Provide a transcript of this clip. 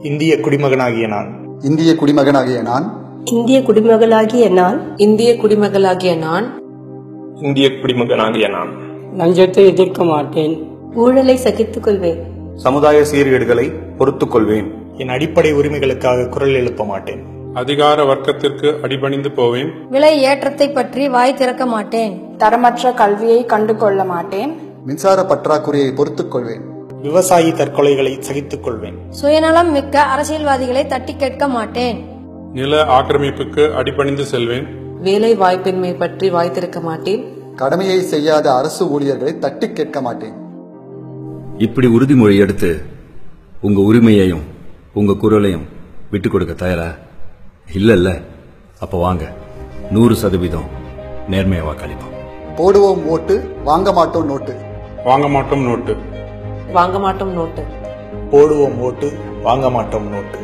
இந்திய குடிமகனாகிய நான் இந்திய குடிமகனாகிய நான் இந்திய குடிமகளாகிய நான் இந்திய குடிமகளாகிய நான் இந்திய குடிமகனாகிய நான் லஞ்சத்தை எதிர்க்க மாட்டேன். ஊழலை சகித்துக் கொள்வேன். சமுதாய சீர்கேடுகளை பொறுத்துக் கொள்வேன். என் அடிப்படை உரிமைகளுக்காக குரல் எழுப்ப மாட்டேன். அதிகார வர்க்கத்திற்கு அடிபணிந்து போவேன். விலை ஏற்றத்தை பற்றி வாய் திறக்க மாட்டேன். தரமற்ற கல்வியை கண்டு கொள்ள மாட்டேன். மின்சார பற்றாக்குறையை பொறுத்துக் கொள்வேன். விவசாயி தற்கொலைகளை சகித்துக் கொள்வேன். சுயநலம் மிக்க அரசியல்வாதிகளை தட்டி கேட்க மாட்டேன். நில ஆக்கிரமிப்புக்கு அடிபணிந்து செல்வேன். வேலை வாய்ப்பின்மை பற்றி வாய் திறக்க மாட்டேன். கடமையை செய்யாத அரசு ஊழியர்களை தட்டி கேட்க மாட்டேன். இப்படி உறுதிமொழி எடுத்து உங்க உரிமையையும் உங்க குரலையும் விட்டுக் கொடுக்க தயாரா? இல்ல அப்ப வாங்க 100% நேர்மையா வாக்களிப்போம். போடுவோம் ஓட்டு, வாங்க மாட்டோம் நோட்டு. வாங்க மாட்டோம் நோட்டு. வாங்க மாட்டோம் நோட்டு. போடுவோம் ஓட்டு, வாங்க மாட்டோம் நோட்டு.